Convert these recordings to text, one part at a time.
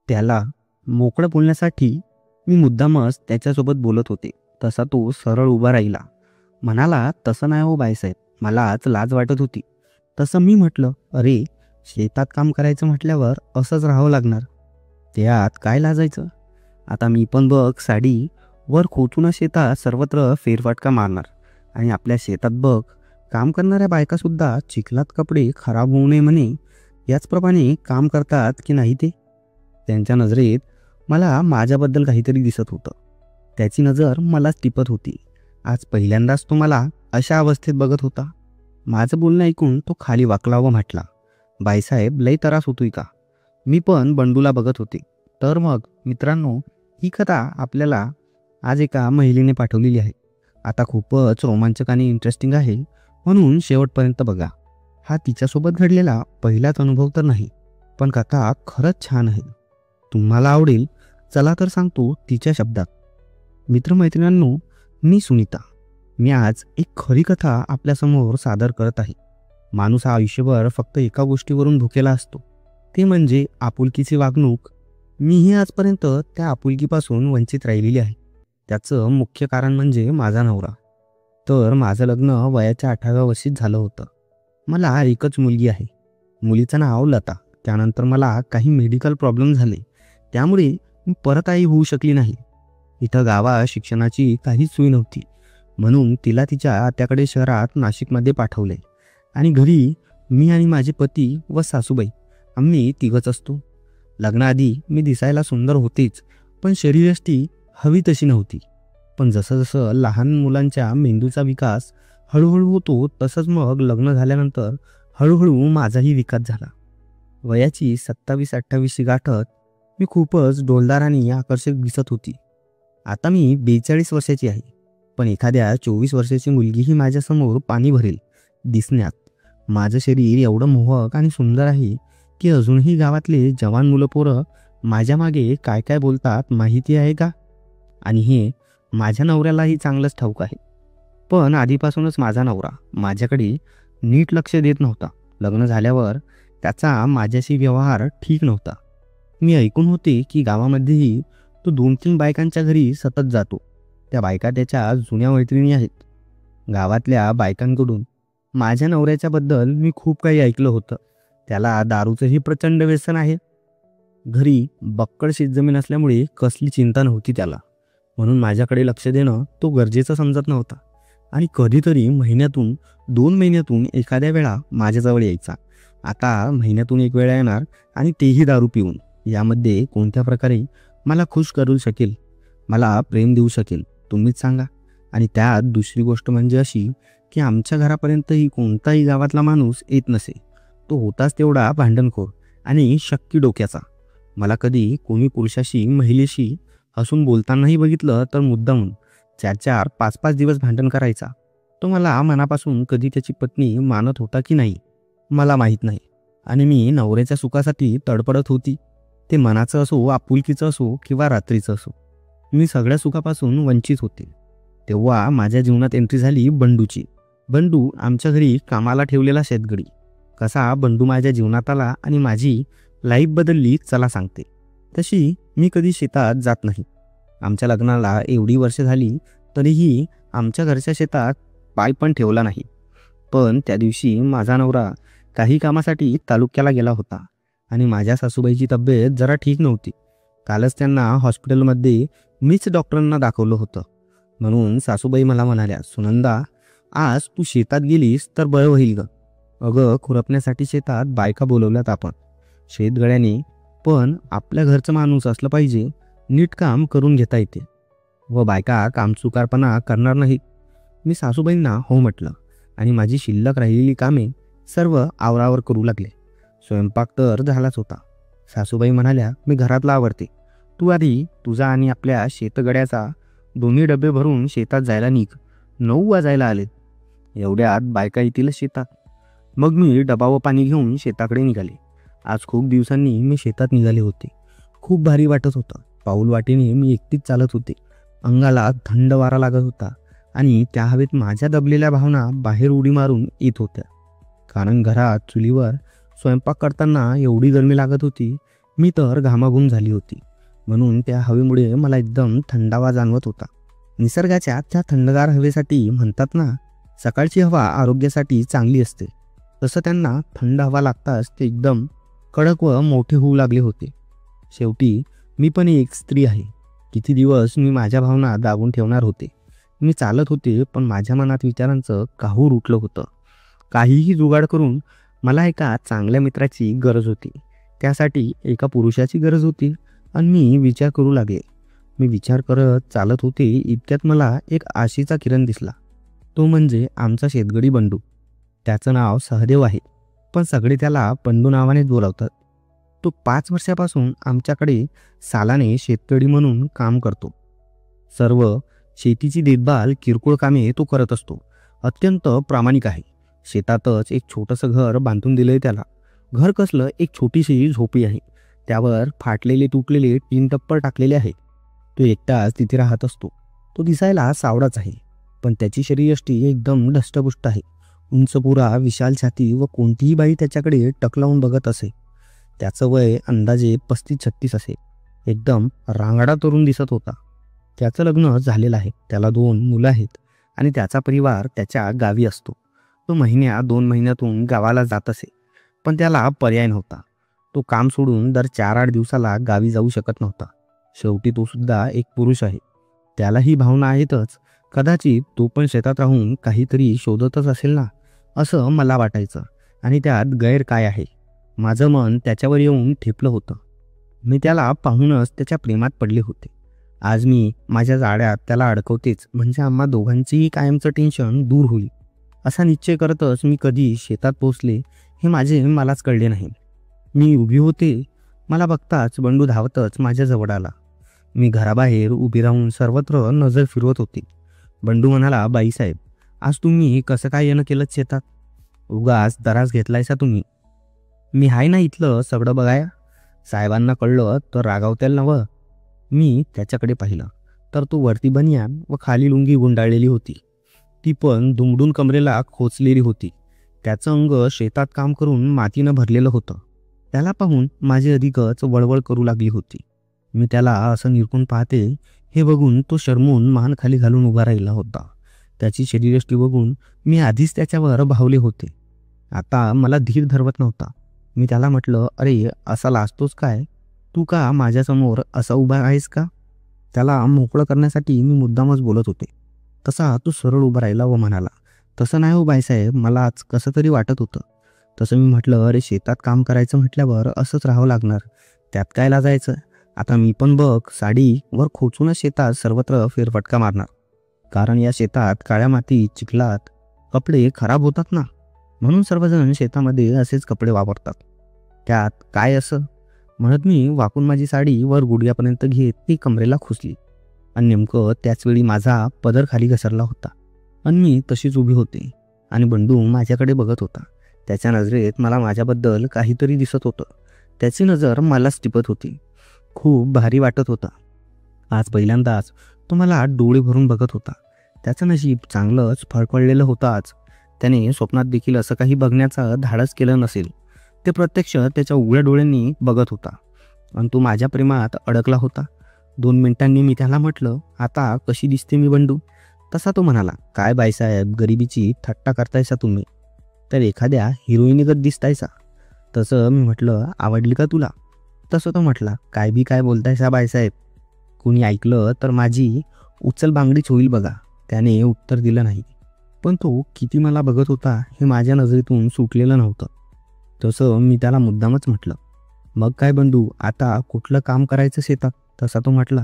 त्याला मोकळं बोलण्यासाठी मी मुद्दामच त्याच्यासोबत बोलत होते. तसा तो सरळ उभा राहिला. म्हणाला, "तसं नाही हो बाईसाहेब, मलाच लाज वाटत होती." तसं मी म्हटलं, "अरे, शेतात काम करायचं म्हटल्यावर असंच राहावं लागणार. त्यात काय लाजायचं? आता मी पण बघ साडी वर खोचूनच शेतात सर्वत्र फेरफटका मारणार. आणि आपल्या शेतात बघ काम करणाऱ्या बायकासुद्धा चिखलात कपडे खराब होऊ नये म्हणे याचप्रमाणे काम करतात की नाही ते?" त्यांच्या नजरेत मला माझ्याबद्दल काहीतरी दिसत होतं. त्याची नजर मलाच टिपत होती. आज पहिल्यांदाच तो मला अशा अवस्थेत बघत होता. माझं बोलणं ऐकून तो खाली वाकला व म्हटला, "बाईसाहेब, लई त्रास होतोय का?" मी पण बंडूला बघत होते. तर मग मित्रांनो, ही कथा आपल्याला आज एका महिलेने पाठवलेली आहे. आता खूपच रोमांचक आणि इंटरेस्टिंग आहे, म्हणून शेवटपर्यंत बघा. हा तिच्यासोबत घडलेला पहिलाच अनुभव तर नाही, पण कथा खरंच छान आहे. तुम्हाला आवडेल. चला तर सांगतो तिच्या शब्दात. मित्रमैत्रिणींनो, मी सुनीता. मी आज एक खरी कथा आपल्यासमोर सादर करत आहे. माणूस हा आयुष्यभर फक्त एका गोष्टीवरून भुकेला असतो, ते म्हणजे आपुलकीची वागणूक. मीही आजपर्यंत त्या आपुलकीपासून वंचित राहिलेली आहे. त्याचं मुख्य कारण म्हणजे माझा नवरा. तर माझं लग्न वयाच्या 18व्या वर्षीच झालं होतं. मला एकच मुलगी आहे. मुलीचं नाव लता. त्यानंतर मला काही मेडिकल प्रॉब्लेम झाले, त्यामुळे मी परत आई होऊ शकली नाही. इथं गावात शिक्षणाची काहीच सोय नव्हती, म्हणून तिला तिच्या आत्याकडे शहरात नाशिकमध्ये पाठवले. आणि घरी मी आणि माझे पती व सासूबाई आम्ही तिघच असतो. लग्नाआधी मी दिसायला सुंदर होतेच, पण शरीरयष्टी हवी तशी नव्हती. पण जसं जसं लहान मुलांच्या मेंदूचा विकास हळूहळू होतो, तसंच मग लग्न झाल्यानंतर हळूहळू माझाही विकास झाला. वयाची 27-28शी गाठत मी खूपच डौलदार आणि आकर्षक दिसत होती. आता मी 42 वर्षाची आहे, पण एखाद्या 24 वर्षाची मुलगीही माझ्यासमोर पाणी भरेल दिसण्यात. माझं शरीर एवढं मोहक आणि सुंदर आहे की अजूनही गावातले जवान मुलं पोरं माझ्या मागे काय काय बोलतात माहिती आहे का? आणि हे माझ्या नवऱ्यालाही चांगलंच ठाऊक आहे. पण आधीपासूनच माझा नवरा माझ्याकडे नीट लक्ष देत नव्हता. लग्न झाल्यावर त्याचा माझ्याशी व्यवहार ठीक नव्हता. मी ऐकून होते की गावामध्येही तो 2-3 बायकांच्या घरी सतत जातो. त्या बायका त्याच्या जुन्या मैत्रिणी आहेत. गावातल्या बायकांकडून माझ्या नवऱ्याच्याबद्दल मी खूप काही ऐकलं होतं. त्याला दारूचंही प्रचंड व्यसन आहे. घरी बक्कळ शेतजमीन असल्यामुळे कसली चिंता नव्हती त्याला, म्हणून माझ्याकडे लक्ष देणं तो गरजेचं समजत नव्हता. आणि कधीतरी महिन्यातून 2 महिन्यातून एखाद्या वेळा माझ्याजवळ यायचा. आता महिन्यातून 1 वेळा येणार, आणि तेही दारू पिऊन. यामध्ये कोणत्या प्रकारे मला खुश करू शकेल, मला प्रेम देऊ शकेल, तुम्हीच सांगा. आणि त्यात दुसरी गोष्ट म्हणजे अशी की आमच्या घरापर्यंतही कोणताही गावातला माणूस येत नसे. तो होताच तेवढा भांडणखोर आणि शक्की डोक्याचा. मला कधी कोणी पुरुषाशी महिलेशी हसून बोलतानाही बघितलं तर मुद्दामून 4-4, 5-5 दिवस भांडण करायचा. तो मला मनापासून कधी त्याची पत्नी मानत होता की नाही मला माहीत नाही. आणि मी नवऱ्याच्या सुखासाठी तडपडत होती. ते मनाचं असो, आपुलकीचं असो किंवा रात्रीचं असो, मी सगळ्या सुखापासून वंचित होते. तेव्हा माझ्या जीवनात एंट्री झाली बंडूची. बंडू आमच्या घरी कामाला ठेवलेला शेतगडी. कसा बंडू माझ्या जीवनात आला आणि माझी लाईफ बदलली चला सांगते. तशी मी कधी शेतात जात नाही. आमच्या लग्नाला एवढी वर्ष झाली तरीही आमच्या घरच्या शेतात पाय पण ठेवला नाही. पण त्या दिवशी माझा नवरा काही कामासाठी तालुक्याला गेला होता आणि माझ्या सासूबाईची तब्येत जरा ठीक नव्हती. कालच त्यांना हॉस्पिटलमध्ये मीच डॉक्टरांना दाखवलं होतं. म्हणून सासूबाई मला म्हणाल्या, "सुनंदा, आज तू शेतात गेलीस तर बरं होईल ग." अगं, खुरपण्यासाठी शेतात बायका बोलवल्यात आपण. शेतगड्याने पण आपल्या घरचं माणूस असलं पाहिजे, नीट काम करून घेता येते व बायका कामचुकारपणा करणार नाहीत. मी सासूबाईंना हो म्हटलं आणि माझी शिल्लक राहिलेली कामे सर्व आवरावर करू लागले. स्वयंपाक तर झालाच होता. सासूबाई म्हणाल्या, "मी घरातला आवरते, तू आधी तुझा आणि आपल्या शेतगड्याचा दोन्ही डबे भरून शेतात जायला निघ. 9 वाजायला आले. एवढ्यात बायका येतील शेतात." मग मी डबा व पाणी घेऊन शेताकडे निघाले. आज खूप दिवसांनी मी शेतात निघाले होते. खूप भारी वाटत होतं. पाऊल वाटेने मी एकटीच चालत होते. अंगाला थंड वारा लागत होता आणि त्या हवेत माझ्या दबलेल्या भावना बाहेर उडी मारून येत होत्या. कारण घरात चुलीवर स्वयंपाक करताना एवढी गरमी लागत होती मी तर घामाघूम झाली होती, म्हणून त्या हवेमुळे मला एकदम थंडावा जाणवत होता. निसर्गाच्या त्या थंडगार हवेसाठी म्हणतात ना, सकाळची हवा आरोग्यासाठी चांगली असते, तसं त्यांना थंड हवा लागताच ते एकदम कडक व मोठे होऊ लागले होते. शेवटी मी पण एक स्त्री आहे. किती दिवस मी माझ्या भावना दाबून ठेवणार होते. मी चालत होते, पण माझ्या मनात विचारांचं काहूर उठलं होतं. काहीही जुगाड करून मला एका चांगल्या मित्राची गरज होती. त्यासाठी एका पुरुषाची गरज होती आणि मी विचार करू लागले. मी विचार करत चालत होते, इतक्यात मला एक आशेचा किरण दिसला. तो म्हणजे आमचा शेतगडी बंडू. त्याचं नाव सहदेव आहे, पण सगळे त्याला बंडू नावानेच बोलावतात. तो 5 वर्षापासून आमच्याकडे सालाने शेतकरी म्हणून काम करतो. सर्व शेतीची देखभाल, किरकोळ कामे तो करत असतो. अत्यंत प्रामाणिक आहे. शेतातच एक छोटंसं घर बांधून दिलंय त्याला. घर कसलं, एक छोटीशी झोपडी आहे. त्यावर फाटलेले तुटलेले टीन टप्पर टाकलेले आहे. तो एकटाच तिथे राहत असतो. तो दिसायला सावळाच आहे, पण त्याची शरीरयष्टी एकदम धष्टपुष्ट आहे. उंच पुरा, विशाल छाती व कोणतीही बाई त्याच्याकडे टकलावून बघत असे. त्याचं वय अंदाजे 35-36 असे. एकदम रांगडा तरुण दिसत होता. त्याचं लग्न झालेलं आहे. त्याला 2 मुलं आहेत आणि त्याचा परिवार त्याच्या गावी असतो. तो 2 महिन्यातून गावाला जात असे, पण त्याला पर्याय नव्हता. तो काम सोडून दर 4-8 दिवसाला गावी जाऊ शकत नव्हता. शेवटी तो सुद्धा एक पुरुष आहे. त्याला ही भावना आहेतच. कदाचित तो पण शेतात राहून काहीतरी शोधतच असेल ना, असं मला वाटायचं. आणि त्यात गैर काय आहे? माझं मन त्याच्यावर येऊन ठेपलं होतं. मी त्याला पाहूनच त्याच्या प्रेमात पडले होते. आज मी माझ्या जाळ्यात त्याला अडकवतेच, म्हणजे आम्हा दोघांचीही कायमचं टेन्शन दूर होईल, असा निश्चय करतच मी कधी शेतात पोहोचले हे मलाच कळले नाही. मी उभी होते. मला बघताच बंडू धावतच माझ्या जवळ आला. मी घराबाहेर उभी राहून सर्वत्र नजर फिरवत होती. बंडू म्हणाला, बाईसाहेब, आज तुम्ही कसं काय येणं केलं शेतात? उगाच दरास घेतलायसा तुम्ही? मी हाय ना इथलं सगळं बघाया. साहेबांना कळलं तर रागावतील नवं. मी त्याच्याकडे पाहिलं तर तो वरती बनियान व खाली लुंगी गुंडाळलेली होती. ती पण दुमडून कमरेला खोचलेली होती. त्याचं अंग शेतात काम करून मातीनं भरलेलं होतं. त्याला पाहून माझी अधिकच वळवळ करू लागली होती. मी त्याला असं निरखून पाहते हे बघून तो शरमून मान खाली घालून उभा राहिला होता. त्याची शरीरयष्टी बघून मी आधीच त्याच्यावर भावले होते. आता मला धीर धरवत नव्हता. मी त्याला म्हटलं, अरे असा लाजतोस काय? तू का माझ्यासमोर असा उभा आहेस का? त्याला मोकळं करण्यासाठी मी मुद्दामच बोलत होते. तसा तो सरळ उभा राहिला व म्हणाला, तसं नाही हो बाईसाहेब, मला आज कसं तरी वाटत होतं. तसं मी म्हटलं, अरे शेतात काम करायचं म्हटल्यावर असंच राहावं लागणार, त्यात काय लाजायचं? आता मी पण बघ साडीवर खोचूनच शेतात सर्वत्र फेरफटका मारणार, कारण या शेतात काळ्या मातीत चिखलात कपडे खराब होतात ना, म्हणून सर्वजण शेतामध्ये असेच कपडे वापरतात. त्यात काय असं म्हणत मी वाकून माझी साडी वर गुडघ्यापर्यंत घेत ती कमरेला खुसली. आणि नेमकं त्याचवेळी माझा पदर खाली घसरला होता आणि मी तशीच उभी होते आणि बंडू माझ्याकडे बघत होता. त्याच्या नजरेत मला माझ्याबद्दल काहीतरी दिसत होतं. त्याची नजर मलाच टिपत होती. खूप भारी वाटत होता. आज पहिल्यांदाच तो मला डोळे भरून बघत होता. त्याचं नशीब चांगलंच फळफळलेलं होतं. आज त्याने स्वप्नात देखील असं काही बघण्याचं धाडस केलं नसेल. ते प्रत्यक्ष त्याच्या उघड्या डोळ्यांनी बघत होता आणि तो माझ्या प्रेमात अडकला होता. 2 मिनिटांनी मी त्याला म्हटलं, आता कशी दिसते मी बंडू? तसा तो म्हणाला, काय बाईसाहेब, गरिबीची थट्टा करतायसा तुम्ही, तर एखाद्या हिरोईनीगत दिसतायसा. तसं मी म्हटलं, आवडली का तुला? तसं तो म्हटला, काय बी काय बोलतायसा बाईसाहेब, कोणी ऐकलं तर माझी उचल बांगडीच होईल बघा. त्याने उत्तर दिलं नाही, पण तो किती मला बघत होता हे माझ्या नजरेतून सुटलेलं नव्हतं. तसं मी त्याला मुद्दामच म्हटलं, मग काय बंडू, आता कुठलं काम करायचं शेतात? तसा तो म्हटला,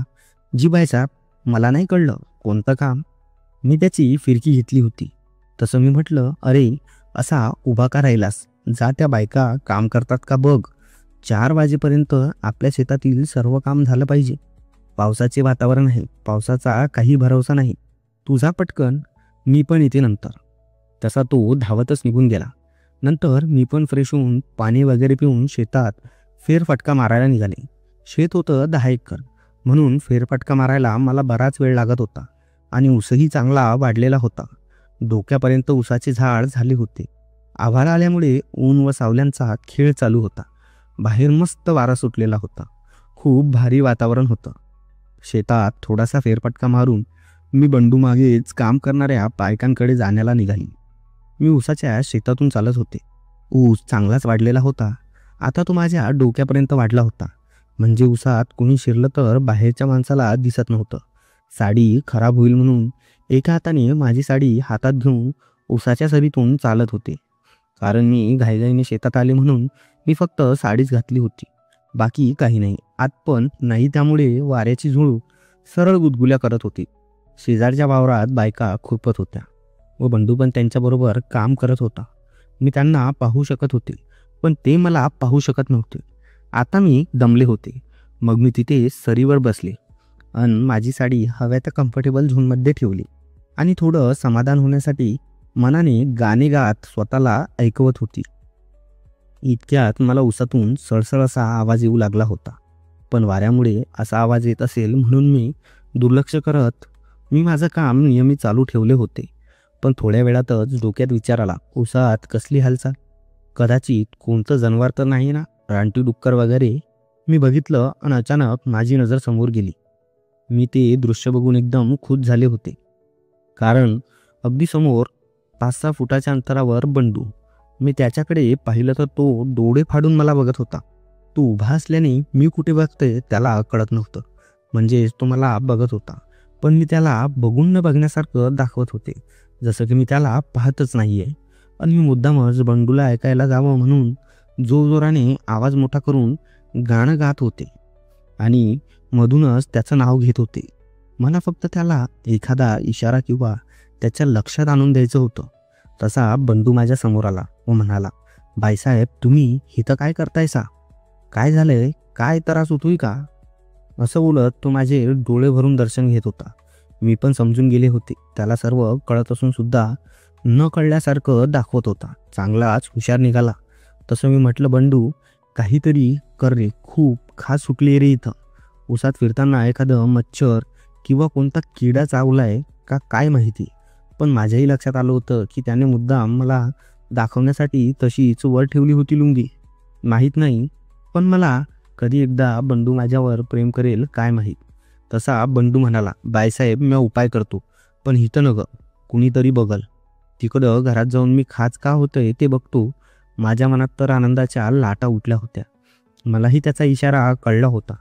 जी बाईसाहेब, मला नाही कळलं कोणतं काम. मी त्याची फिरकी घेतली होती. तसं मी म्हटलं, अरे असा उभा का राहिलास? जा त्या बायका काम करतात का बघ. 4 वाजेपर्यंत आपल्या शेतातील सर्व काम झालं पाहिजे. पावसाचे वातावरण आहे, पावसाचा काही भरोसा नाही. तुझा पटकन, मी पण येते नंतर. तसा तो धावतच निघून गेला. नंतर मी पण फ्रेश होऊन पाणी वगैरे पिऊन शेतात फेरफटका मारायला निघाले. शेत होतं 10 एकर, म्हणून फेरफटका मारायला मला बराच वेळ लागत होता आणि ऊसही चांगला वाढलेला होता. डोक्यापर्यंत ऊसाचे झाड झाले होते. आभाळ आल्यामुळे ऊन व सावल्यांचा खेळ चालू होता. बाहेर मस्त वारा सुटलेला होता. खूप भारी वातावरण होतं. शेतात थोडासा फेरफटका मारून मी बंडू मागेच काम करणाऱ्या बायकांकडे जाण्याला निघाली. मी ऊसाच्या शेतातून चालत होते. ऊस चांगलाच वाढलेला होता. आता तो माझ्या डोक्यापर्यंत वाढला होता. म्हणजे ऊसात कोणी शिरलं तर बाहेरच्या माणसाला दिसत नव्हतं. साडी खराब होईल म्हणून एका हाताने माझी साडी हातात घेऊन ऊसाच्या सरीतून चालत होते. कारण मी घाईघाईने शेतात आले म्हणून मी फक्त साडीच घातली होती, बाकी काही नाही. आत पण नाही, त्यामुळे वाऱ्याची झुळूक सरळ गुदगुल्या करत होती. शेजारच्या वावरात बायका खुरपत होत्या व बंडू पण त्यांच्याबरोबर काम करत होता. मी त्यांना पाहू शकत होते, पण ते मला पाहू शकत नव्हते. आता मी दमले होते. मग मी तिथे सरीवर बसले आणि माझी साडी हव्या त्या कम्फर्टेबल झोनमध्ये ठेवली आणि थोडं समाधान होण्यासाठी मनाने गाणे गात स्वतःला ऐकवत होती. इतक्यात मला उसातून सळसळ असा आवाज येऊ लागला होता. पण वाऱ्यामुळे असा आवाज येत असेल म्हणून मी दुर्लक्ष करत मी माझं काम नियमित चालू ठेवले होते. पण थोड्या वेळातच डोक्यात विचार आला, उसात कसली हालचाल? कदाचित कोणतं जनावर तर नाही ना, रानटी डुक्कर वगैरे? मी बघितलं आणि अचानक माझी नजर समोर गेली. मी ते दृश्य बघून एकदम खुश झाले होते. कारण अगदी समोर 5-6 फुटाच्या अंतरावर बंडू. मी त्याच्याकडे पाहिलं तर तो डोळे फाडून मला बघत होता. तो उभा असल्याने मी कुठे बघते त्याला कळत नव्हतं. म्हणजेच तो मला बघत होता, पण मी त्याला बघून न बघण्यासारखं दाखवत होते, जसं की मी त्याला पाहतच नाहीये. आणि मी मुद्दामच बंडूला ऐकायला जावं म्हणून जोरजोराने आवाज मोठा करून गाणं गात होते आणि मधूनच त्याचं नाव घेत होते. मला फक्त त्याला एखादा इशारा किंवा त्याच्या लक्षात आणून द्यायचं होतं. तसा बंडू माझ्या समोर आला व म्हणाला, बाईसाहेब तुम्ही इथं काय करतायसा? काय झालंय? काय त्रास होतोय का? असं बोलत तो माझे डोळे भरून दर्शन घेत होता. मी पण समजून गेले होते. त्याला सर्व कळत असून सुद्धा न कळल्यासारखं दाखवत होता. चांगलाच हुशार निघाला. तसं मी म्हटलं, बंडू काहीतरी कर रे, खूप खास सुटली रे इथं. उसात फिरताना एखादं मच्छर किंवा कोणता किडा चावलाय का काय माहिती. पण माझ्याही लक्षात आलं होतं की त्याने मुद्दाम मला दाखवण्यासाठी तशीच वर ठेवली होती लुंगी. माहीत नाही, पण मला कधी एकदा बंडू माझ्यावर प्रेम करेल काय माहीत. तसा बंडू म्हणाला, बायसाहेब मी उपाय करतो, पण इथं नग, कुणीतरी बघल. तिकडं घरात जाऊन मी खास का होतंय ते बघतो. माझ्या मनात तर आनंदाच्या लाटा उठल्या होत्या. मलाही त्याचा इशारा कळला होता.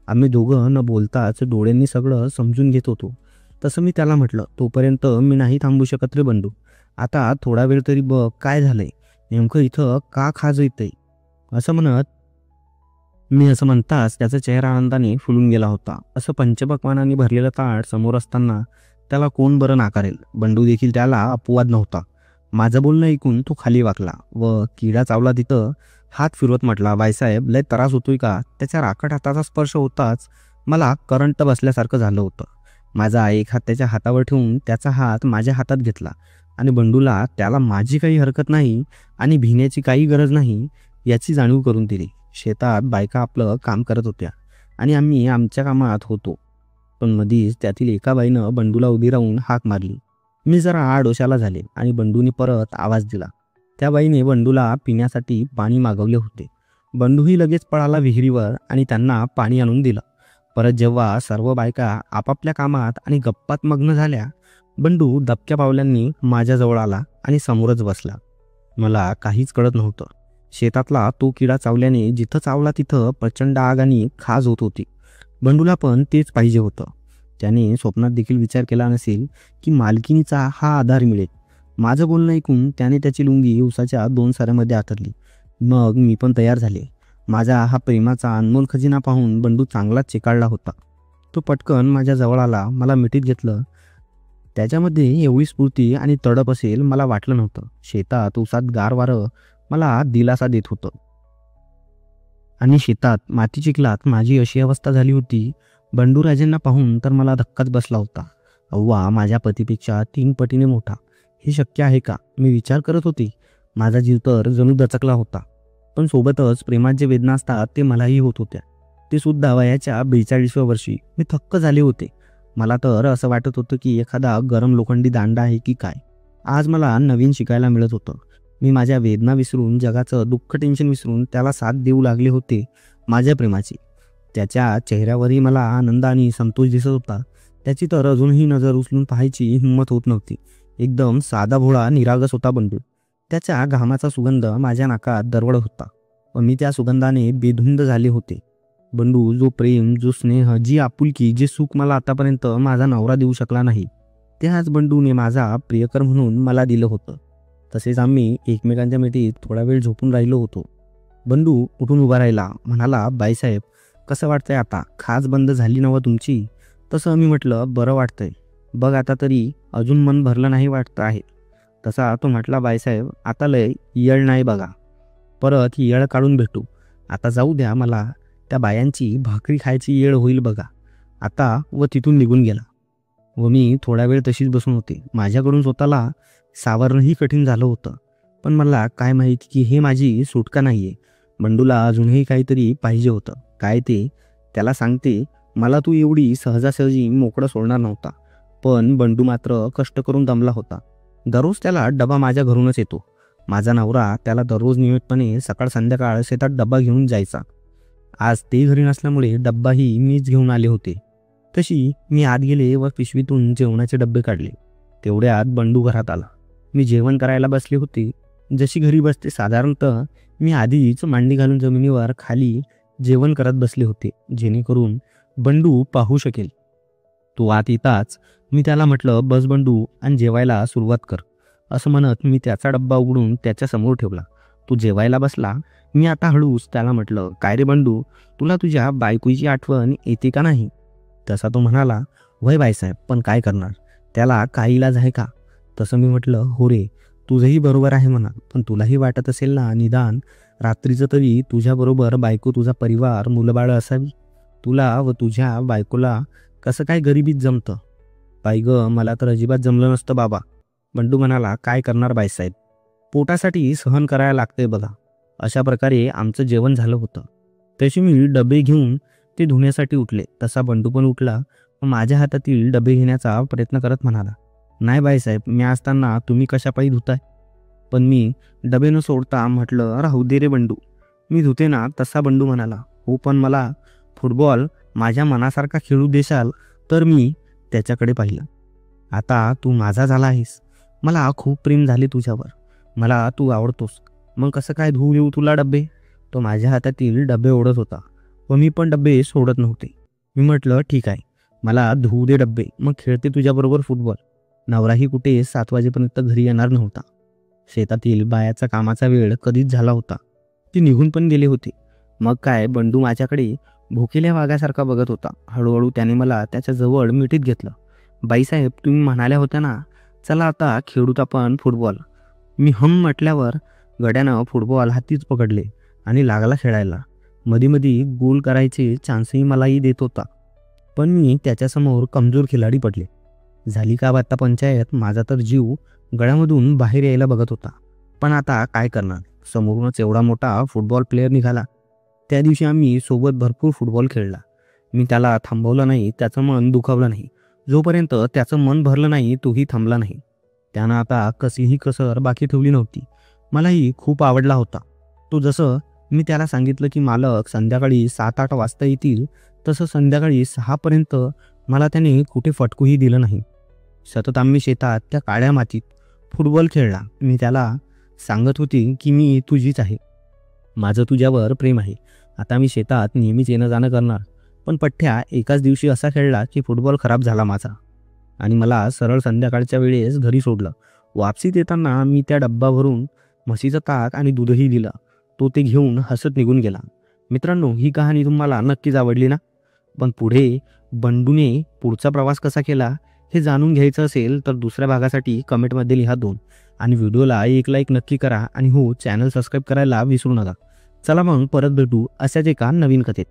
आम्ही दोघं न बोलताच डोळ्यांनी सगळं समजून घेत होतो. तसं मी त्याला म्हटलं, तोपर्यंत मी नाही थांबू शकत रे बंडू. आता थोडा वेळ तरी बघ काय झालंय, नेमकं इथं का खाज येतंय? असं म्हणताच त्याचा चेहरा आनंदाने फुलून गेला होता. असं पंचपक्वानाने भरलेलं ताट समोर असताना त्याला कोण बरं नाकारेल. बंडू देखील त्याला अपवाद नव्हता. माझं बोलणं ऐकून तो खाली वाकला व किडा चावला तिथं हात फिरवत म्हटला, बाईसाहेब लय त्रास होतोय का? त्याच्या राखट हाताचा स्पर्श होताच मला करंट बसल्यासारखं झालं होतं. माझा एक हात त्याच्या हातावर ठेवून त्याचा हात माझ्या हातात घेतला आणि बंडूला त्याला माझी काही हरकत नाही आणि भिण्याची काही गरज नाही याची जाणीव करून दिली. शेतात बायका आपलं काम करत होत्या आणि आम्ही आमच्या कामात होतो. पण मधीच त्यातील एका बाईनं बंडूला उभी राहून हाक मारली. मी जरा आडोशाला झाले आणि बंडूने परत आवाज दिला. त्या बाईने बंडूला पिण्यासाठी पाणी मागवले होते. बंडूही लगेच पळाला विहिरीवर आणि त्यांना पाणी आणून दिलं. परत जेव्हा सर्व बायका आपापल्या कामात आणि गप्पात मग्न झाल्या, बंडू दबक्या पावलांनी माझ्याजवळ आला आणि समोरच बसला. मला काहीच कळत नव्हतं. शेतातला तो किडा चावल्याने जिथं चावला तिथं प्रचंड आग आणि खाज होत होती. बंडूला पण तेच पाहिजे होतं. त्याने स्वप्नात देखील विचार केला नसेल की मालकिनीचा हा आधार मिळेल. माझं बोलणं ऐकून त्याने त्याची लुंगी उसाच्या 2 साऱ्यामध्ये आतरली. मग मी पण तयार झाले. माझा हा प्रेमाचा अनमोल खजिना पाहून बंडू चांगलाच चिकाळला होता. तो पटकन माझ्या जवळ आला, मला मिठीत घेतलं. त्याच्यामध्ये एवढी स्फूर्ती आणि तडप असेल मला वाटलं नव्हतं. शेतात उसात गार वारं मला दिलासा देत होतं आणि शेतात माती चिखलात माझी अशी अवस्था झाली होती. बंडू राजेंना पाहून तर मला धक्काच बसला होता. अव्वा, माझ्या पतीपेक्षा 3 पटीने मोठा, हे शक्य आहे का? मी विचार करत होते. माझा जीव तर जणू दचकला होता. पण सोबतच प्रेमात जे वेदना असतात ते मलाही होत होत्या. ते सुद्धा वयाच्या 42व्या वर्षी. मी थक्क झाले होते. मला तर असं वाटत होतं की एखादा गरम लोखंडी दांडा आहे की काय. आज मला नवीन शिकायला मिळत होतं. मी माझ्या वेदना विसरून, जगाचं दुःख टेन्शन विसरून त्याला साथ देऊ लागले होते माझ्या प्रेमाची. त्याच्या चेहऱ्यावरही मला आनंद आणि संतोष दिसत होता. त्याची तर अजूनही नजर उचलून पाहायची हिंमत होत नव्हती. एकदम साधा भोळा निरागस होता बंडू. त्याच्या घामाचा सुगंध माझ्या नाकात दरवळत होता व मी त्या सुगंधाने बेधुंद झाले होते. बंडू, जो प्रेम, जो स्नेह, जी आपुलकी, जे सुख मला आतापर्यंत माझा नवरा देऊ शकला नाही, ते आज बंडूने माझा प्रियकर म्हणून मला दिलं होतं. तसेच आम्ही एकमेकांच्या मिठीत थोडा वेळ झोपून राहिलो होतो. बंडू उठून उभा राहिला, म्हणाला, बाईसाहेब कसं वाटतंय आता? खाज बंद झाली नव्ह तुमची? तसं मी म्हटलं, बरं वाटतंय बघ आता तरी, अजून मन भरलं नाही वाटतं आहे. तसा तो म्हटला, बाईसाहेब आता लय येळ नाही बघा, परत येळ काढून भेटू. आता जाऊ द्या, मला त्या बायांची भाकरी खायची येळ होईल बघा आता. व तिथून निघून गेला व मी थोडा वेळ तशीच बसून होते. माझ्याकडून स्वतःला सावरणंही कठीण झालं होतं. पण मला काय माहिती की हे माझी सुटका नाही आहे. बंडूला अजूनही काहीतरी पाहिजे होतं. काय ते त्याला सांगते. मला तू एवढी सहजासहजी मोकळं सोडणार नव्हता. पण बंडू मात्र कष्ट करून दमला होता. दररोज त्याला डबा माझ्या घरूनच येतो. माझा नवरा त्याला दररोज नियमितपणे सकाळ संध्याकाळ शेतात डबा घेऊन जायचा. आज ते घरी नसल्यामुळे डब्बाही मीच घेऊन आले होते. तशी मी आत गेले व पिशवीतून जेवणाचे डब्बे काढले. तेवढ्यात बंडू घरात आला. मी जेवण करायला बसले होते. जशी घरी बसते साधारणतः मी आधीच मांडी घालून जमिनीवर खाली जेवण करत बसले होते, जेणेकरून बंडू पाहू शकेल. तो आत येताच मी त्याला म्हटलं, बस बंडू आणि जेवायला सुरुवात कर. असं म्हणत मी त्याचा डब्बा उघडून त्याच्या समोर ठेवला. तो जेवायला बसला. मी आता हळूच त्याला म्हटलं, काय रे बंडू, तुला तुझ्या बायकोची आठवण येते का नाही? तसा तो म्हणाला, वय बाईसाहेब, पण काय करणार, त्याला काही इलाज आहे का? तसं मी म्हटलं, हो रे, तुझंही बरोबर आहे म्हणा, पण तुलाही वाटत असेल ना, निदान रात्रीचं तरी तुझ्याबरोबर बायको, तुझा परिवार, मुलंबाळं असावी. तुला व तुझ्या बायकोला कसं काय गरिबीत जमतं? बाई ग, मला तर अजिबात जमलं नसतं बाबा. बंडू म्हणाला, काय करणार बाईसाहेब, पोटासाठी सहन करायला लागतंय बघा. अशा प्रकारे आमचं जेवण झालं होतं. तशी मी डबे घेऊन ते धुण्यासाठी उठले. तसा बंडू पण उठला व माझ्या हातातील डबे घेण्याचा प्रयत्न करत म्हणाला, नाही बाईसाहेब, मी असताना तुम्ही कशापायी धुताय? पण मी डबे न सोडता म्हटलं, राहू दे रे बंडू, मी धुते ना. तसा बंडू म्हणाला, हो, पण मला फुटबॉल माझ्या मनासारखा खेळू देशाल तर? मी त्याच्याकडे पाहिलं. आता तू माझा झाला आहेस. मला खूप प्रेम झाले तुझ्यावर. मला तू आवडतोस. मग कसं काय धुवू देऊ तुला डबे? तो माझ्या हातातील डबे ओढत होता व मी पण डबे सोडत नव्हते. मी म्हटलं, ठीक आहे, मला धुवू दे डबे, मग खेळते तुझ्याबरोबर फुटबॉल. नवराही कुठे 7 वाजेपर्यंत घरी येणार नव्हता. शेतातील बायाचा कामाचा वेळ कधीच झाला होता. ती निघून पण गेले होते. मग काय, बंडू माझ्याकडे भुकेल्या वाघासारखा बघत होता. हळूहळू त्याने मला त्याच्या जवळ मिठीत घेतलं. बाईसाहेब, तुम्ही म्हणाल्या होत्या ना, चला आता खेळूत आपण फुटबॉल. मी म्हटल्यावर गड्यानं फुटबॉल हातीच पकडले आणि लागला खेळायला. मधी गोल करायचे चान्सही मलाही देत होता. पण मी त्याच्यासमोर कमजोर खिलाडी पडले. झाली का आता पंचायत? माझा तर जीव गळ्यामधून बाहेर यायला बघत होता. पण आता काय करणार, समोरूनच एवढा मोठा फुटबॉल प्लेअर निघाला. त्या दिवशी आम्ही सोबत भरपूर फुटबॉल खेळला. मी त्याला थांबवलं नाही, त्याचं मन दुखावलं नाही. जोपर्यंत त्याचं मन भरलं नाही, तोही थांबला नाही. त्यानं आता कशीही कसर बाकी ठेवली नव्हती. मलाही खूप आवडला होता तो. जसं मी त्याला सांगितलं की मालक संध्याकाळी 7-8 वाजता येतील, तसं संध्याकाळी 6पर्यंत मला त्याने कुठे फटकूही दिलं नाही. सतत आम्ही शेतात त्या काळ्या मातीत फुटबॉल खेळला. मी त्याला सांगत होती की मी तुझीच आहे, माझं तुझ्यावर प्रेम आहे. आता मी शेतात नेहमीच येणं जाणं करणार. पण पठ्ठ्या एकाच दिवशी असा खेळला की फुटबॉल खराब झाला माझा आणि मला सरळ संध्याकाळच्या वेळेस घरी सोडलं. वापसीत येताना मी त्या डब्बा भरून म्हशीचं ताक आणि दूधही दिलं. तो ते घेऊन हसत निघून गेला. मित्रांनो, ही कहाणी तुम्हाला नक्कीच आवडली ना? पण पुढे बंडूने पुढचा प्रवास कसा केला हे जाणून घ्यायचं असेल तर दुसऱ्या भागासाठी कमेंटमध्ये लिहा 2 आणि व्हिडिओला 1 लाईक नक्की करा आणि हो, चॅनल सबस्क्राईब करायला विसरू नका. चला मग परत भेटू अशाच एका नवीन कथेत.